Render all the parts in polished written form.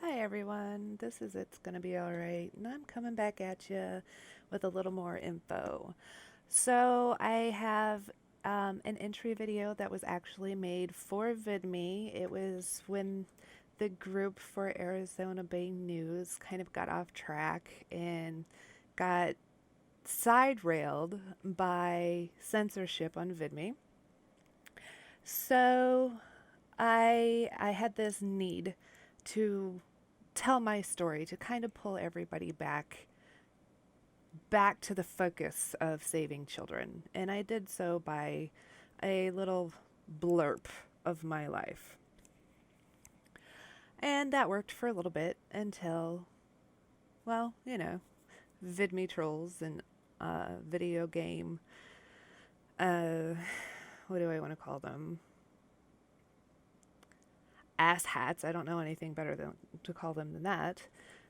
Hi everyone, this is It's Gonna Be Alright, and I'm coming back at you with a little more info. So, I have an entry video that was actually made for VidMe. It was when the group for Arizona Bay News kind of got off track and got side railed by censorship on VidMe. So, I had this need to tell my story to kind of pull everybody back to the focus of saving children. And I did so by a little blurb of my life. And that worked for a little bit until, well, VidMe trolls and video game, uh, what do I want to call them? Ass hats. I don't know anything better than to call them than that.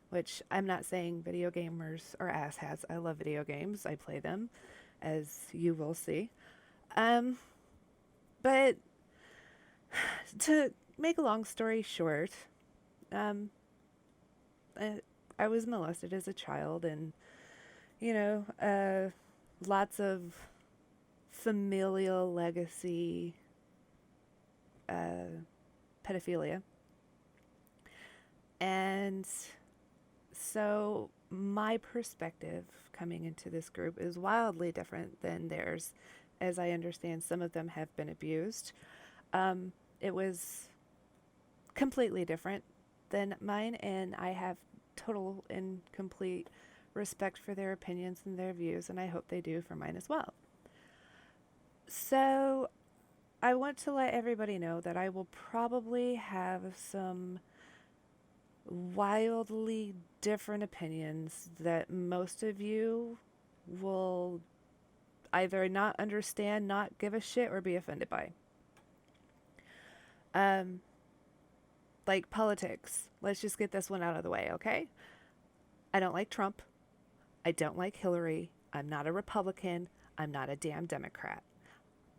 Which I'm not saying video gamers are ass hats. I love video games. I play them, as you will see. Um, but to make a long story short, um, I was molested as a child, and you know, lots of familial legacy, uh, pedophilia, and so my perspective coming into this group is wildly different than theirs. As I understand, some of them have been abused. It was completely different than mine, and I have total and complete respect for their opinions and their views, and I hope they do for mine as well. So, I want to let everybody know that I will probably have some wildly different opinions that most of you will either not understand, not give a shit, or be offended by. Um, like politics. Let's just get this one out of the way, okay? I don't like Trump. I don't like Hillary. I'm not a Republican. I'm not a damn Democrat.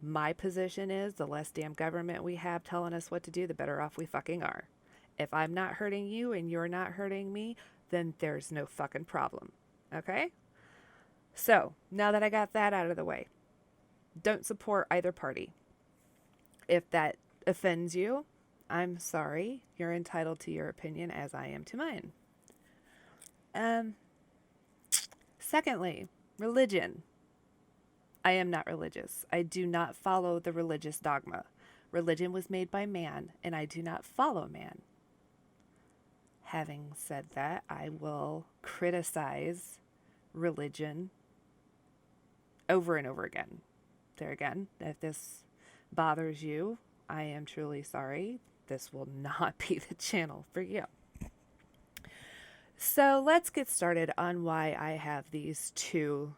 My position is the less damn government we have telling us what to do, the better off we fucking are. If I'm not hurting you and you're not hurting me, then there's no fucking problem. Okay? So, now that I got that out of the way, don't support either party. If that offends you, I'm sorry. You're entitled to your opinion as I am to mine. Um, Secondly, religion. I am not religious. I do not follow the religious dogma. Religion was made by man, and I do not follow man. Having said that, I will criticize religion over and over again. There again, if this bothers you, I am truly sorry. This will not be the channel for you. So let's get started on why I have these two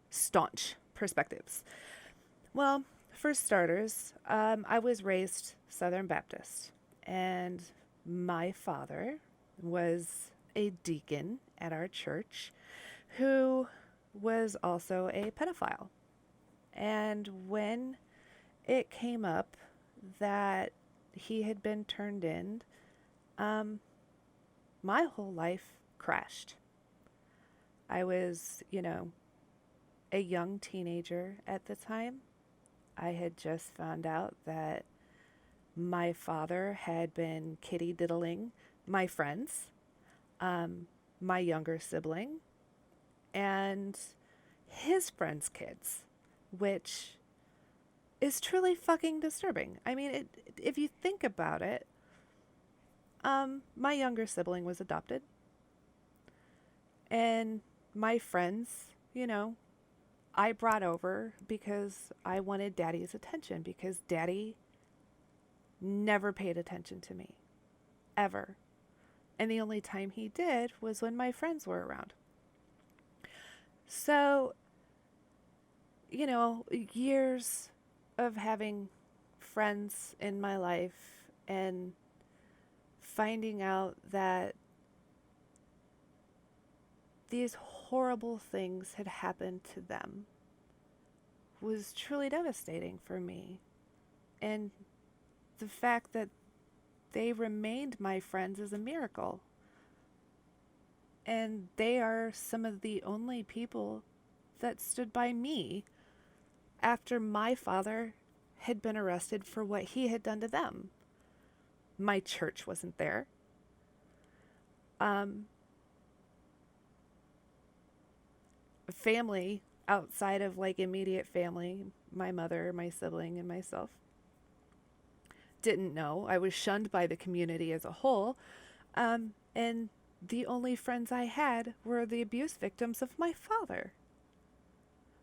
staunch perspectives. Well, for starters, I was raised Southern Baptist, and my father was a deacon at our church who was also a pedophile. And when it came up that he had been turned in, um, my whole life crashed. I was, a young teenager at the time. I had just found out that my father had been kitty diddling my friends, um, my younger sibling, and his friends' kids, which is truly fucking disturbing. I mean, if you think about it, my younger sibling was adopted, and my friends, I brought over because I wanted daddy's attention because daddy never paid attention to me, ever. And the only time he did was when my friends were around. So, years of having friends in my life and finding out that these horrible things had happened to them was truly devastating for me. And the fact that they remained my friends is a miracle. And they are some of the only people that stood by me after my father had been arrested for what he had done to them. My church wasn't there. Um, Family outside of like immediate family, my mother, my sibling, and myself, didn't know. I was shunned by the community as a whole. And the only friends I had were the abuse victims of my father.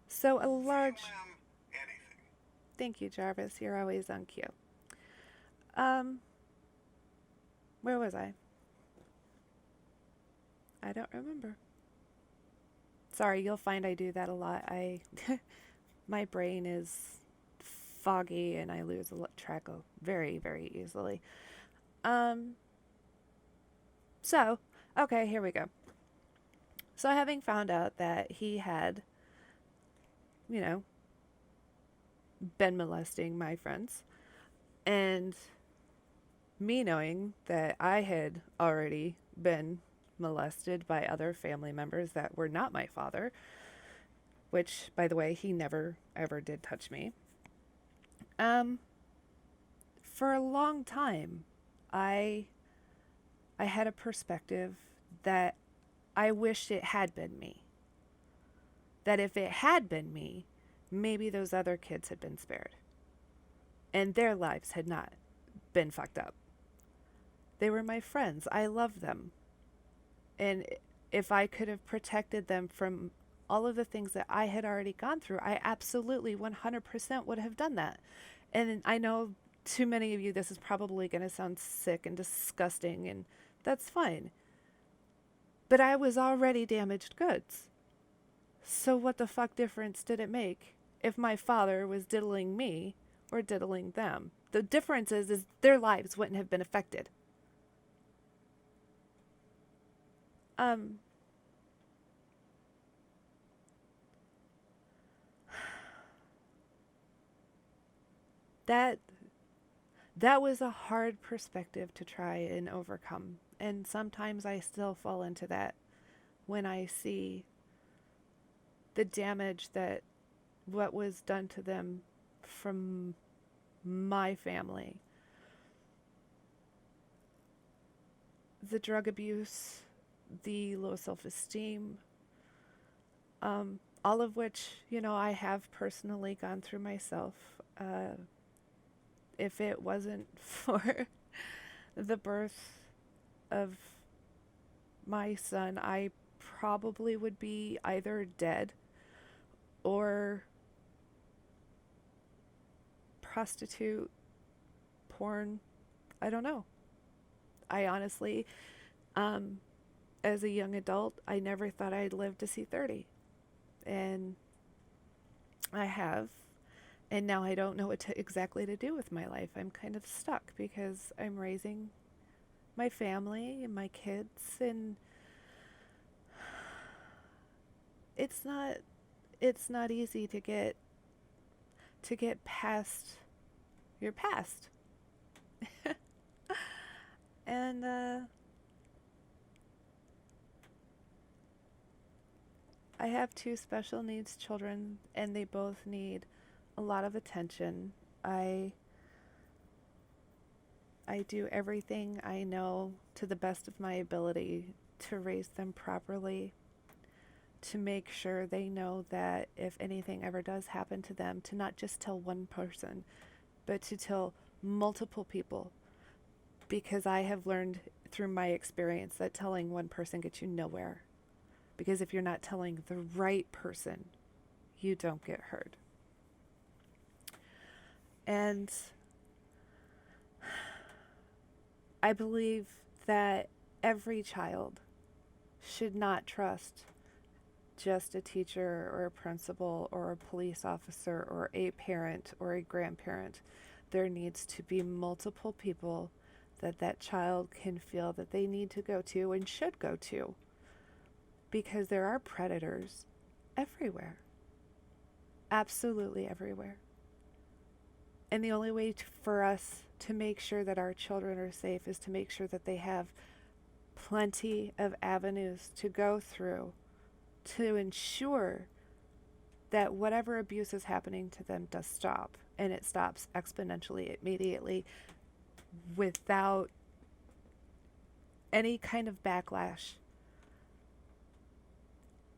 So a large. Thank you, Jarvis. You're always on cue. Um, where was I? I don't remember. Sorry, you'll find I do that a lot. My brain is foggy and I lose track of very, very easily. Um, so, okay, here we go. So, having found out that he had, you know, been molesting my friends, and me knowing that I had already been molested by other family members that were not my father, which, by the way, he never ever did touch me. Um, for a long time, I I had a perspective that I wished it had been me. That if it had been me, maybe those other kids had been spared and their lives had not been fucked up. They were my friends. I loved them. And if I could have protected them from all of the things that I had already gone through, I absolutely 100% would have done that. And I know to many of you this is probably going to sound sick and disgusting, and that's fine. But I was already damaged goods. So what the fuck difference did it make if my father was diddling me or diddling them? The difference is their lives wouldn't have been affected. Um, that that was a hard perspective to try and overcome. And sometimes I still fall into that when I see the damage that what was done to them from my family. The drug abuse, the low self-esteem, all of which, I have personally gone through myself. If it wasn't for the birth of my son, I probably would be either dead or prostitute, porn. I don't know. I honestly, as a young adult, I never thought I'd live to see 30. And I have. And now I don't know what exactly to do with my life. I'm kind of stuck because I'm raising my family and my kids, and it's not easy to get past your past. And I have two special needs children, and they both need a lot of attention. I do everything I know to the best of my ability to raise them properly, to make sure they know that if anything ever does happen to them, to not just tell one person, but to tell multiple people. Because I have learned through my experience that telling one person gets you nowhere. Because if you're not telling the right person, you don't get hurt. And I believe that every child should not trust just a teacher or a principal or a police officer or a parent or a grandparent. There needs to be multiple people that child can feel that they need to go to and should go to, because there are predators everywhere. Absolutely everywhere. And the only way for us to make sure that our children are safe is to make sure that they have plenty of avenues to go through to ensure that whatever abuse is happening to them does stop, and it stops exponentially, immediately, without any kind of backlash.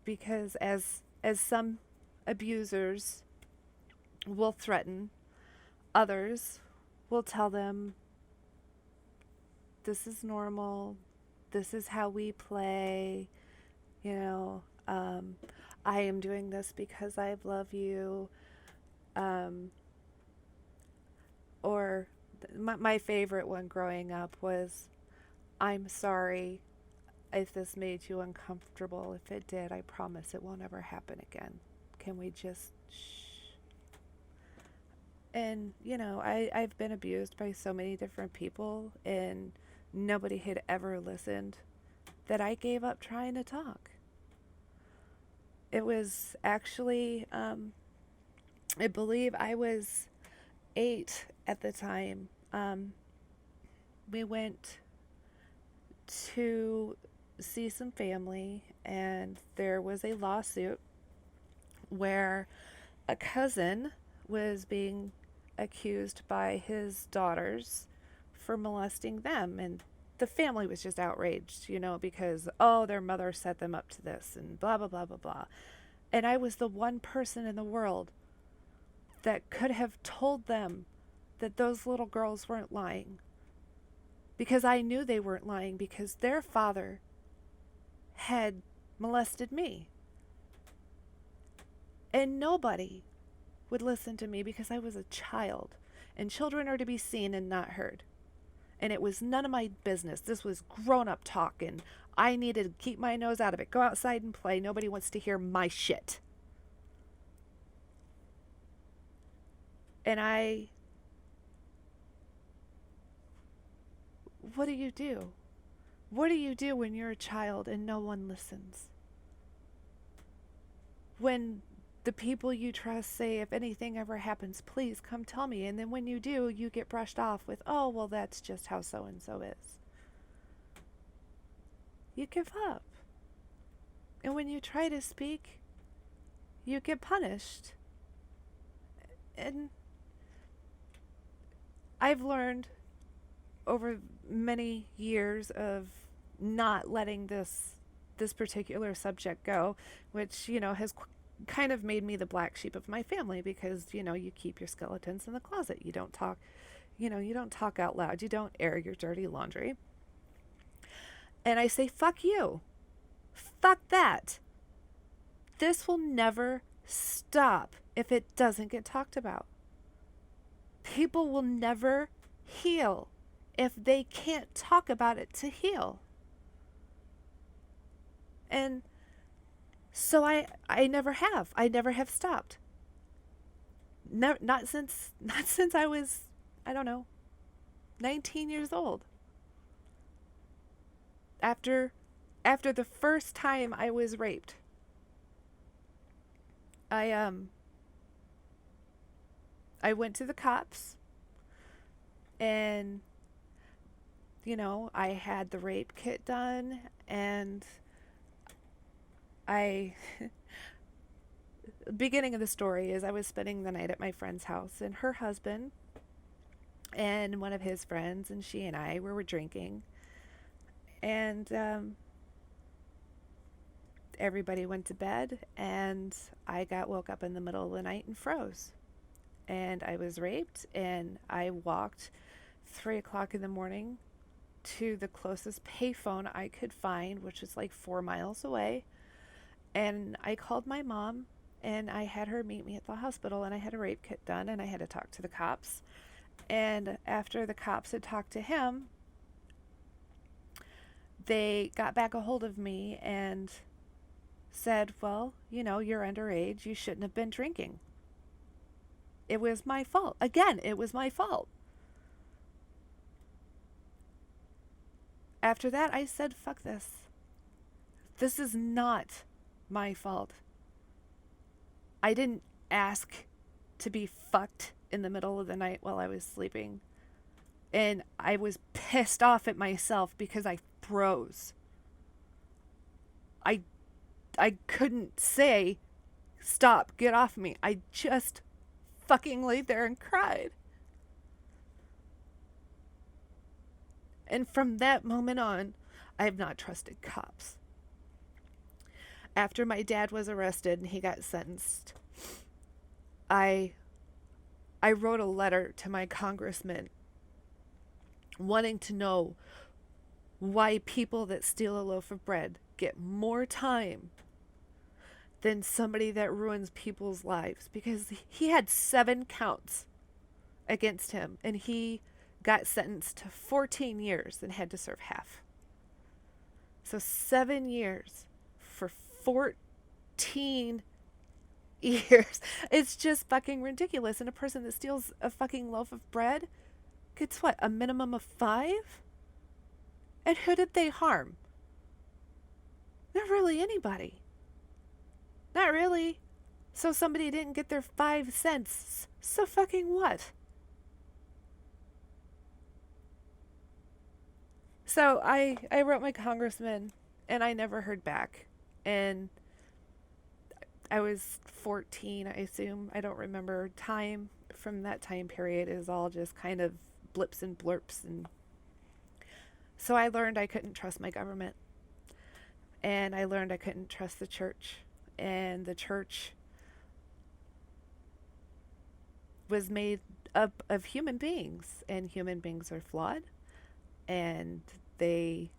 Because as some abusers will threaten, others will tell them, this is normal, this is how we play, you know, I am doing this because I love you. Or my favorite one growing up was, I'm sorry if this made you uncomfortable. If it did, I promise it won't ever happen again. Can we just shh? And, you know, I've been abused by so many different people, and nobody had ever listened, that I gave up trying to talk. It was actually, I believe I was 8 at the time. We went to see some family, and there was a lawsuit where a cousin was being accused by his daughters for molesting them, and the family was just outraged, you know, because, oh, their mother set them up to this and blah, blah, blah, blah, blah. And I was the one person in the world that could have told them that those little girls weren't lying. Because I knew they weren't lying, because their father had molested me. And nobody would listen to me because I was a child. And children are to be seen and not heard. And it was none of my business. This was grown-up talk, and I needed to keep my nose out of it. Go outside and play. Nobody wants to hear my shit. And what do you do? What do you do when you're a child and no one listens? When the people you trust say, if anything ever happens, please come tell me. And then when you do, you get brushed off with, oh, well, that's just how so-and-so is. You give up. And when you try to speak, you get punished. And I've learned over many years of not letting this particular subject go, which, you know, has kind of made me the black sheep of my family, because, you know, you keep your skeletons in the closet. You don't talk, you know, you don't talk out loud. You don't air your dirty laundry. And I say, fuck you. Fuck that. This will never stop if it doesn't get talked about. People will never heal if they can't talk about it to heal. And so I never have. I never have stopped. Not since I was, I don't know, 19 years old. After the first time I was raped, I went to the cops, and, you know, I had the rape kit done, and the beginning of the story is I was spending the night at my friend's house, and her husband and one of his friends and she and I were drinking, and everybody went to bed, and I woke up in the middle of the night and froze. And I was raped, and I walked 3 o'clock in the morning to the closest payphone I could find, which was like 4 miles away. And I called my mom, and I had her meet me at the hospital, and I had a rape kit done, and I had to talk to the cops. And after the cops had talked to him, they got back a hold of me and said, well, you know, you're underage. You shouldn't have been drinking. It was my fault. Again, it was my fault. After that, I said, fuck this. This is not my fault. I didn't ask to be fucked in the middle of the night while I was sleeping. And I was pissed off at myself because I froze. I I couldn't say, stop, get off me. I just fucking laid there and cried. And from that moment on, I have not trusted cops. After my dad was arrested and he got sentenced, I wrote a letter to my congressman wanting to know why people that steal a loaf of bread get more time than somebody that ruins people's lives, because he had 7 counts against him and he got sentenced to 14 years and had to serve half. So 7 years for 14 years. It's just fucking ridiculous. And a person that steals a fucking loaf of bread gets what, a minimum of 5? And who did they harm? Not really anybody. Not really. So somebody didn't get their 5 cents. So fucking what? So I wrote my congressman and I never heard back. And I was 14, I assume. I don't remember. Time from that time period is all just kind of blips and blurps. And so I learned I couldn't trust my government. And I learned I couldn't trust the church. And the church was made up of human beings. And human beings are flawed. And they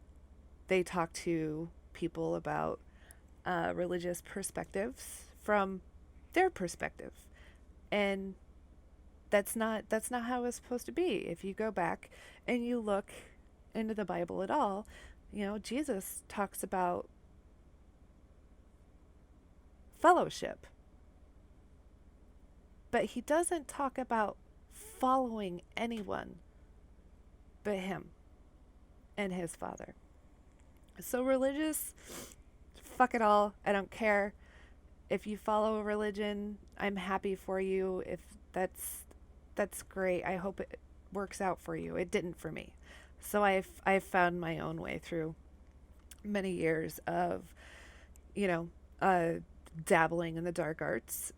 talk to people about religious perspectives from their perspective, and that's not how it's supposed to be. If you go back and you look into the Bible at all, Jesus talks about fellowship, but he doesn't talk about following anyone but him and his Father. So religious, fuck it all. I don't care. If you follow a religion, I'm happy for you. If that's great. I hope it works out for you. It didn't for me. So I've found my own way through many years of, dabbling in the dark arts,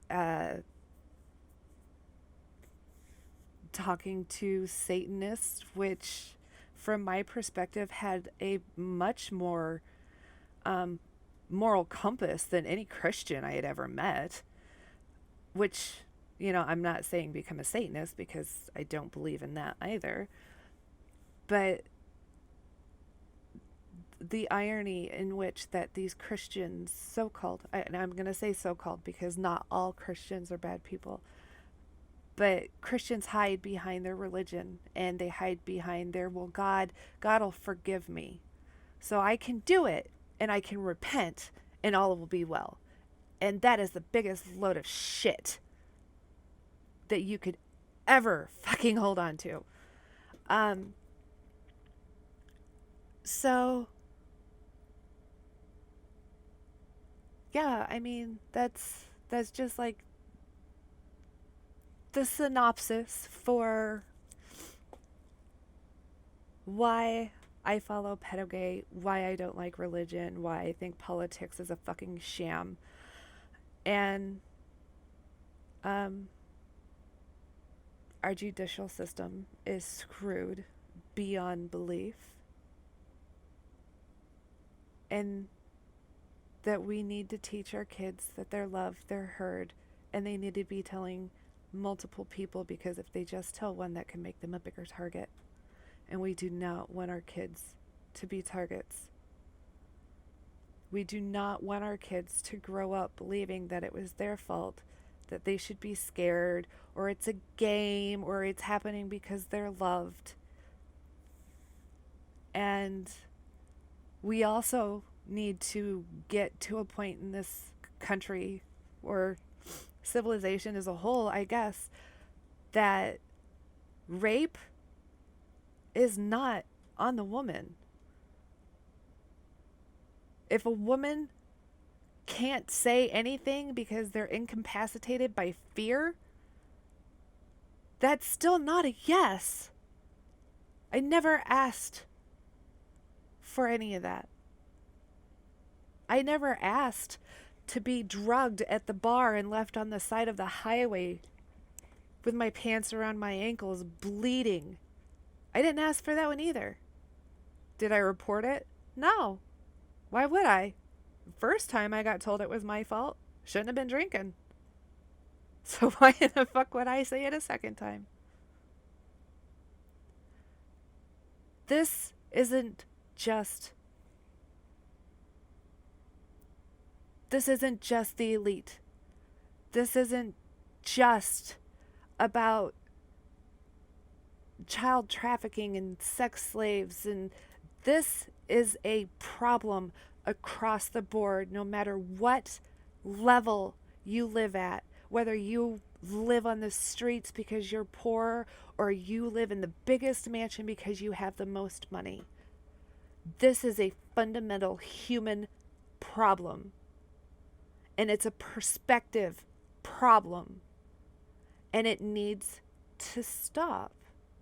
talking to Satanists, which from my perspective had a much more moral compass than any Christian I had ever met, which, I'm not saying become a Satanist because I don't believe in that either. But the irony in which that these Christians, so-called, and I'm going to say so-called because not all Christians are bad people, but Christians hide behind their religion and they hide behind their, well, God will forgive me. So I can do it and I can repent and all will be well. And that is the biggest load of shit that you could ever fucking hold on to. So yeah, I mean, that's just like the synopsis for why I follow pedogate, why I don't like religion, why I think politics is a fucking sham. And our judicial system is screwed beyond belief. And that we need to teach our kids that they're loved, they're heard, and they need to be telling multiple people, because if they just tell one, that can make them a bigger target. And we do not want our kids to be targets. We do not want our kids to grow up believing that it was their fault, that they should be scared, or it's a game, or it's happening because they're loved. And we also need to get to a point in this country, or civilization as a whole, I guess, that rape is not on the woman. If a woman can't say anything because they're incapacitated by fear, that's still not a yes. I never asked for any of that. I never asked to be drugged at the bar and left on the side of the highway with my pants around my ankles bleeding. I didn't ask for that one either. Did I report it? No. Why would I? First time I got told it was my fault. Shouldn't have been drinking. So why in the fuck would I say it a second time? This isn't just the elite. This isn't just about child trafficking and sex slaves, and this is a problem across the board, no matter what level you live at, whether you live on the streets because you're poor or you live in the biggest mansion because you have the most money. This is a fundamental human problem, and it's a perspective problem, and it needs to stop.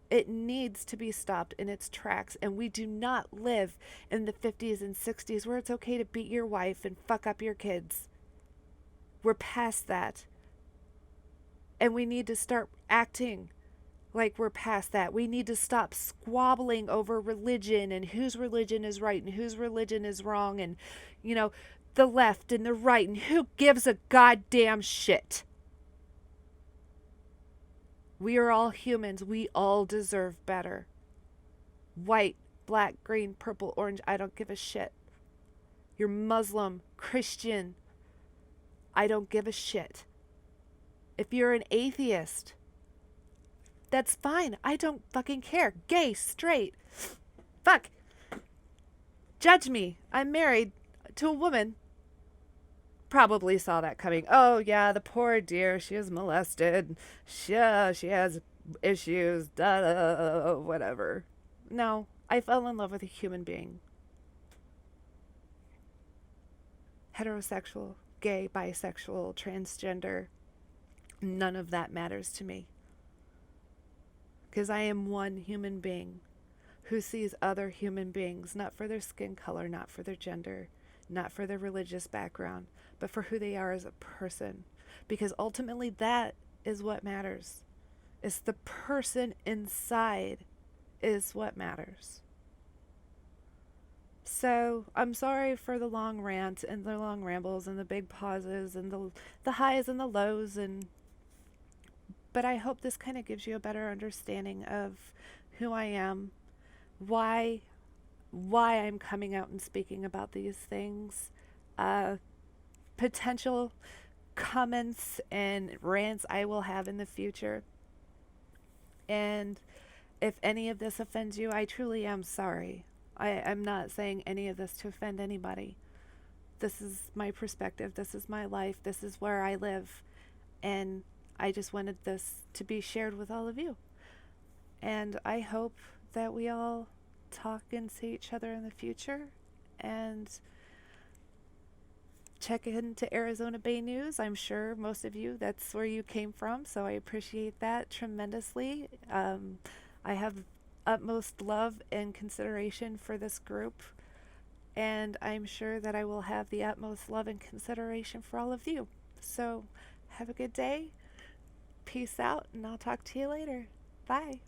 It needs to be stopped in its tracks. And we do not live in the 50s and 60s where it's okay to beat your wife and fuck up your kids. We're past that. And we need to start acting like we're past that. We need to stop squabbling over religion and whose religion is right and whose religion is wrong, and, you know, the left and the right, and who gives a goddamn shit. We are all humans. We all deserve better. White, black, green, purple, orange, I don't give a shit. You're Muslim, Christian, I don't give a shit. If you're an atheist, that's fine. I don't fucking care. Gay, straight, fuck. Judge me. I'm married to a woman. Probably saw that coming. Oh yeah, the poor dear, she is molested. She has issues, whatever. No, I fell in love with a human being. Heterosexual, gay, bisexual, transgender. None of that matters to me. Because I am one human being who sees other human beings, not for their skin color, not for their gender, not for their religious background, but for who they are as a person. Because ultimately that is what matters. It's the person inside is what matters. So I'm sorry for the long rant and the long rambles and the big pauses and the highs and the lows, but I hope this kind of gives you a better understanding of who I am, why I'm coming out and speaking about these things, potential comments and rants I will have in the future. And if any of this offends you, I truly am sorry. I'm not saying any of this to offend anybody. This is my perspective. This is my life. This is where I live. And I just wanted this to be shared with all of you. And I hope that we all talk and see each other in the future. And check into Arizona Bay News. I'm sure most of you, that's where you came from. So I appreciate that tremendously. I have utmost love and consideration for this group. And I'm sure that I will have the utmost love and consideration for all of you. So have a good day. Peace out, and I'll talk to you later. Bye.